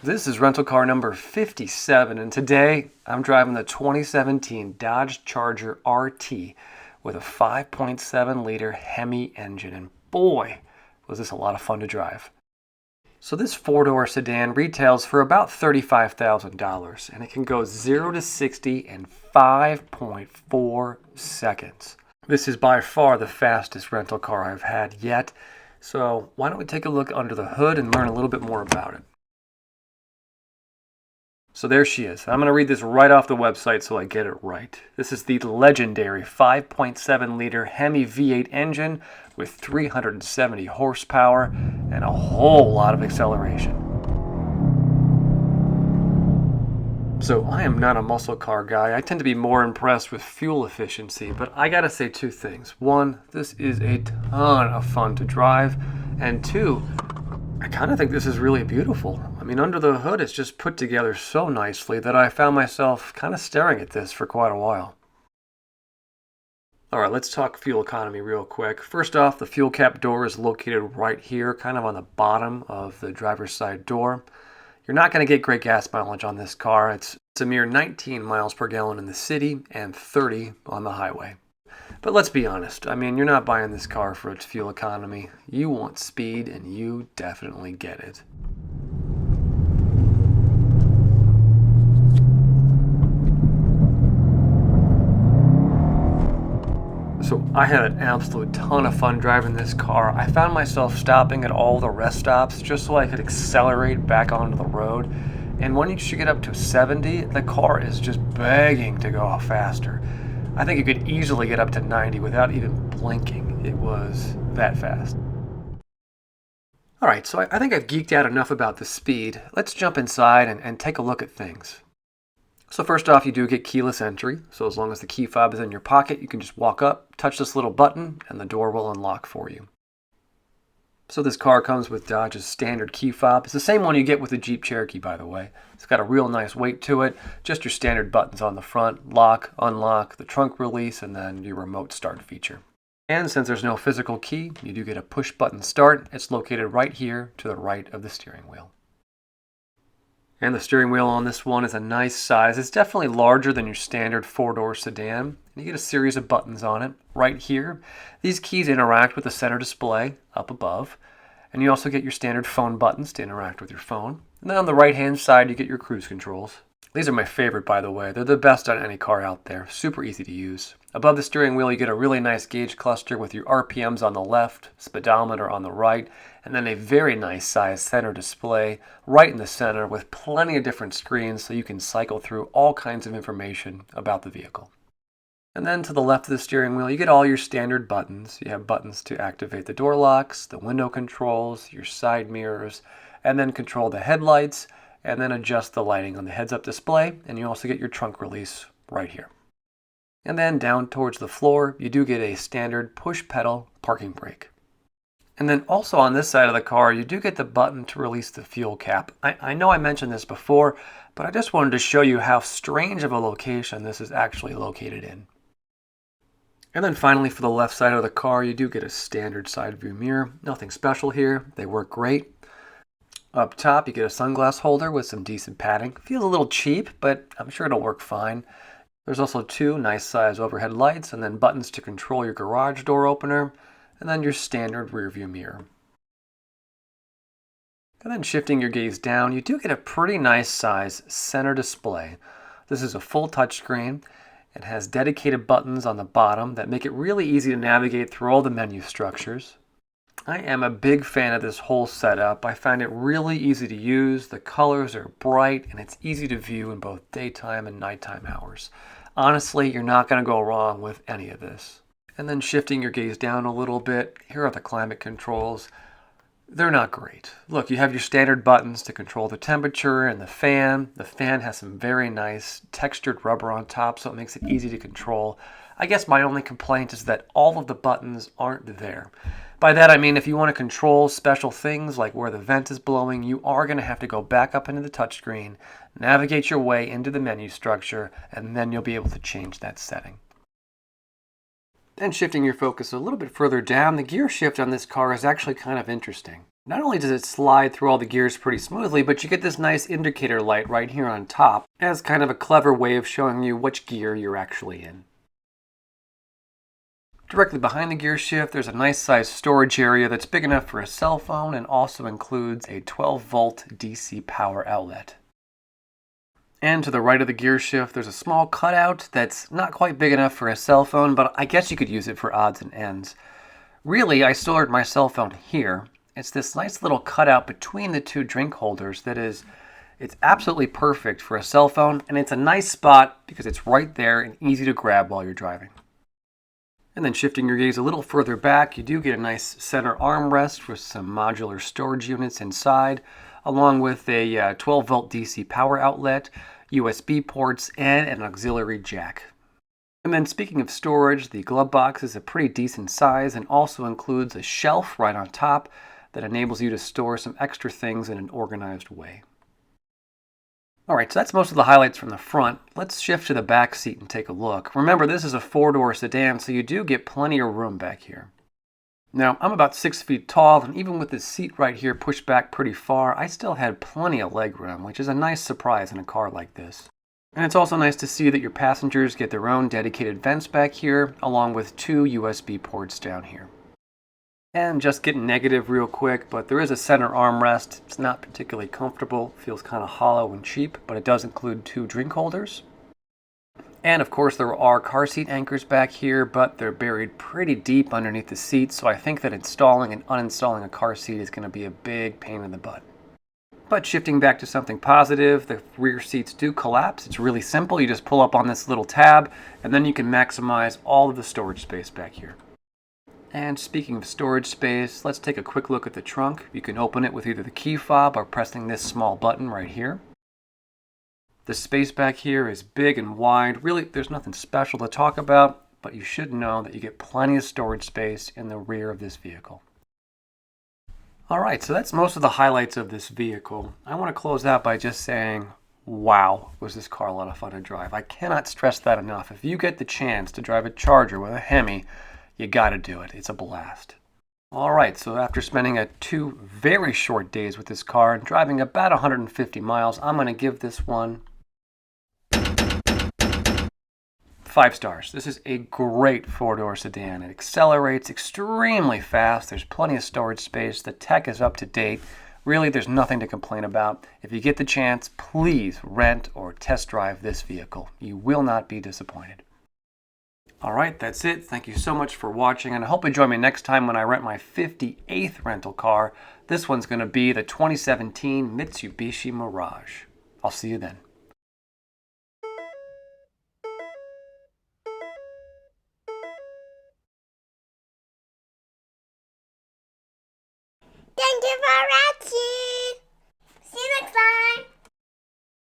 This is rental car number 57, and today I'm driving the 2017 Dodge Charger RT with a 5.7-liter HEMI engine, and boy, was this a lot of fun to drive. So this four-door sedan retails for about $35,000, and it can go 0 to 60 in 5.4 seconds. This is by far the fastest rental car I've had yet, so why don't we take a look under the hood and learn a little bit more about it. So there she is. I'm going to read this right off the website so I get it right. This is the legendary 5.7-liter HEMI V8 engine with 370 horsepower and a whole lot of acceleration. So I am not a muscle car guy. I tend to be more impressed with fuel efficiency, but I gotta say two things. One, this is a ton of fun to drive, and two, I kind of think this is really beautiful. I mean, under the hood, it's just put together so nicely that I found myself kind of staring at this for quite a while. All right, let's talk fuel economy real quick. First off, the fuel cap door is located right here, kind of on the bottom of the driver's side door. You're not going to get great gas mileage on this car. It's a mere 19 miles per gallon in the city and 30 on the highway. But let's be honest, I mean, you're not buying this car for its fuel economy. You want speed, and you definitely get it. So I had an absolute ton of fun driving this car. I found myself stopping at all the rest stops just so I could accelerate back onto the road. And once you get up to 70, the car is just begging to go faster. I think you could easily get up to 90 without even blinking. It was that fast. All right, so I think I've geeked out enough about the speed. Let's jump inside and take a look at things. So first off, you do get keyless entry. So as long as the key fob is in your pocket, you can just walk up, touch this little button, and the door will unlock for you. So this car comes with Dodge's standard key fob. It's the same one you get with the Jeep Cherokee, by the way. It's got a real nice weight to it. Just your standard buttons on the front, lock, unlock, the trunk release, and then your remote start feature. And since there's no physical key, you do get a push button start. It's located right here to the right of the steering wheel. And the steering wheel on this one is a nice size. It's definitely larger than your standard four-door sedan. And you get a series of buttons on it right here. These keys interact with the center display up above. And you also get your standard phone buttons to interact with your phone. And then on the right-hand side, you get your cruise controls. These are my favorite, by the way. They're the best on any car out there. Super easy to use. Above the steering wheel, you get a really nice gauge cluster with your RPMs on the left, speedometer on the right, and then a very nice size center display right in the center with plenty of different screens so you can cycle through all kinds of information about the vehicle. And then to the left of the steering wheel, you get all your standard buttons. You have buttons to activate the door locks, the window controls, your side mirrors, and then control the headlights, and then adjust the lighting on the heads-up display, and you also get your trunk release right here. And then down towards the floor, you do get a standard push pedal parking brake. And then also on this side of the car, you do get the button to release the fuel cap. I know I mentioned this before, but I just wanted to show you how strange of a location this is actually located in. And then finally, for the left side of the car, you do get a standard side view mirror. Nothing special here. They work great. Up top, you get a sunglass holder with some decent padding. Feels a little cheap, but I'm sure it'll work fine. There's also two nice size overhead lights and then buttons to control your garage door opener, and then your standard rear view mirror. And then shifting your gaze down, you do get a pretty nice size center display. This is a full touchscreen. It has dedicated buttons on the bottom that make it really easy to navigate through all the menu structures. I am a big fan of this whole setup. I find it really easy to use. The colors are bright and it's easy to view in both daytime and nighttime hours. Honestly, you're not going to go wrong with any of this. And then shifting your gaze down a little bit, here are the climate controls. They're not great. Look, you have your standard buttons to control the temperature and the fan. The fan has some very nice textured rubber on top, so it makes it easy to control. I guess my only complaint is that all of the buttons aren't there. By that I mean if you want to control special things like where the vent is blowing, you are going to have to go back up into the touchscreen, navigate your way into the menu structure, and then you'll be able to change that setting. Then shifting your focus a little bit further down, the gear shift on this car is actually kind of interesting. Not only does it slide through all the gears pretty smoothly, but you get this nice indicator light right here on top as kind of a clever way of showing you which gear you're actually in. Directly behind the gear shift, there's a nice sized storage area that's big enough for a cell phone and also includes a 12-volt DC power outlet. And to the right of the gear shift, there's a small cutout that's not quite big enough for a cell phone, but I guess you could use it for odds and ends. Really, I stored my cell phone here. It's this nice little cutout between the two drink holders it's absolutely perfect for a cell phone, and it's a nice spot because it's right there and easy to grab while you're driving. And then shifting your gaze a little further back, you do get a nice center armrest with some modular storage units inside, along with a 12-volt DC power outlet, USB ports, and an auxiliary jack. And then speaking of storage, the glove box is a pretty decent size and also includes a shelf right on top that enables you to store some extra things in an organized way. Alright, so that's most of the highlights from the front. Let's shift to the back seat and take a look. Remember, this is a four-door sedan, so you do get plenty of room back here. Now, I'm about 6 feet tall, and even with this seat right here pushed back pretty far, I still had plenty of legroom, which is a nice surprise in a car like this. And it's also nice to see that your passengers get their own dedicated vents back here, along with 2 USB ports down here. And just getting negative real quick, but there is a center armrest. It's not particularly comfortable, feels kind of hollow and cheap, but it does include 2 drink holders. And of course there are car seat anchors back here, but they're buried pretty deep underneath the seat, so I think that installing and uninstalling a car seat is going to be a big pain in the butt. But shifting back to something positive, the rear seats do collapse. It's really simple. You just pull up on this little tab, and then you can maximize all of the storage space back here. And speaking of storage space, let's take a quick look at the trunk. You can open it with either the key fob or pressing this small button right here. The space back here is big and wide. Really, there's nothing special to talk about, but you should know that you get plenty of storage space in the rear of this vehicle. Alright, so that's most of the highlights of this vehicle. I want to close out by just saying, wow, was this car a lot of fun to drive. I cannot stress that enough. If you get the chance to drive a Charger with a HEMI, you gotta do it. It's a blast. Alright, so after spending 2 very short days with this car and driving about 150 miles, I'm going to give this one 5 stars. This is a great 4-door sedan. It accelerates extremely fast. There's plenty of storage space. The tech is up to date. Really, there's nothing to complain about. If you get the chance, please rent or test drive this vehicle. You will not be disappointed. Alright, that's it. Thank you so much for watching, and I hope you join me next time when I rent my 58th rental car. This one's going to be the 2017 Mitsubishi Mirage. I'll see you then. Thank you